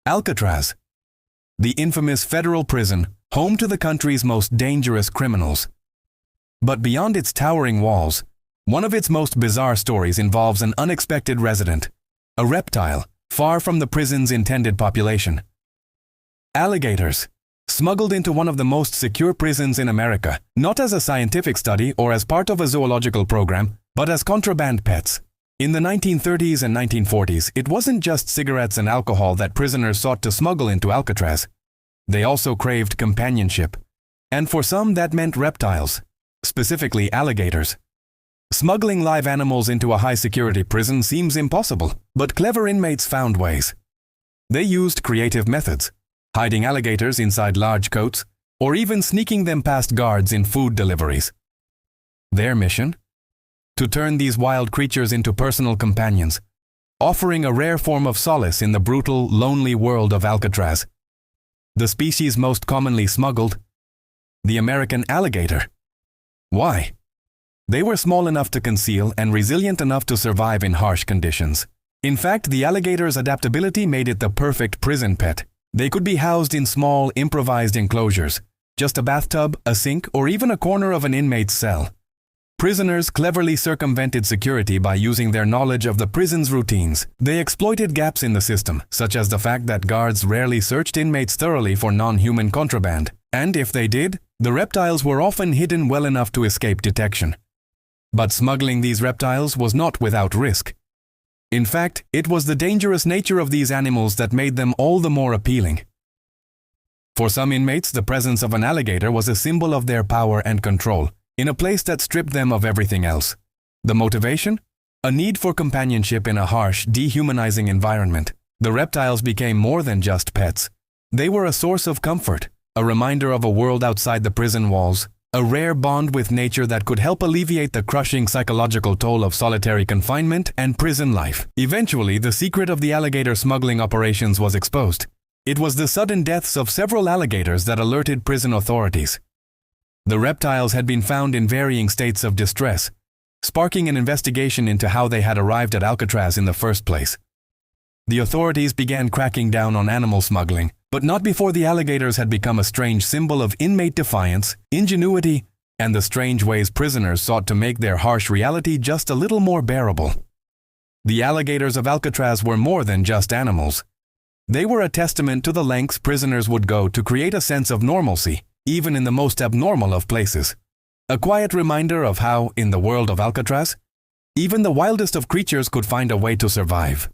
Alcatraz, the infamous federal prison, home to the country's most dangerous criminals. But beyond its towering walls, one of its most bizarre stories involves an unexpected resident, a reptile, far from the prison's intended population. Alligators, smuggled into one of the most secure prisons in America, not as a scientific study or as part of a zoological program, but as contraband pets. In the 1930s and 1940s, it wasn't just cigarettes and alcohol that prisoners sought to smuggle into Alcatraz. They also craved companionship. And for some, that meant reptiles, specifically alligators. Smuggling live animals into a high-security prison seems impossible, but clever inmates found ways. They used creative methods, hiding alligators inside large coats, or even sneaking them past guards in food deliveries. Their mission? To turn these wild creatures into personal companions, offering a rare form of solace in the brutal, lonely world of Alcatraz. The species most commonly smuggled, the American alligator. Why? They were small enough to conceal and resilient enough to survive in harsh conditions. In fact, the alligator's adaptability made it the perfect prison pet. They could be housed in small, improvised enclosures, just a bathtub, a sink, or even a corner of an inmate's cell. Prisoners cleverly circumvented security by using their knowledge of the prison's routines. They exploited gaps in the system, such as the fact that guards rarely searched inmates thoroughly for non-human contraband. And if they did, the reptiles were often hidden well enough to escape detection. But smuggling these reptiles was not without risk. In fact, it was the dangerous nature of these animals that made them all the more appealing. For some inmates, the presence of an alligator was a symbol of their power and control, in a place that stripped them of everything else. The motivation? A need for companionship in a harsh, dehumanizing environment. The reptiles became more than just pets. They were a source of comfort, a reminder of a world outside the prison walls, a rare bond with nature that could help alleviate the crushing psychological toll of solitary confinement and prison life. Eventually, the secret of the alligator smuggling operations was exposed. It was the sudden deaths of several alligators that alerted prison authorities. The reptiles had been found in varying states of distress, sparking an investigation into how they had arrived at Alcatraz in the first place. The authorities began cracking down on animal smuggling, but not before the alligators had become a strange symbol of inmate defiance, ingenuity, and the strange ways prisoners sought to make their harsh reality just a little more bearable. The alligators of Alcatraz were more than just animals. They were a testament to the lengths prisoners would go to create a sense of normalcy, even in the most abnormal of places. A quiet reminder of how, in the world of Alcatraz, even the wildest of creatures could find a way to survive.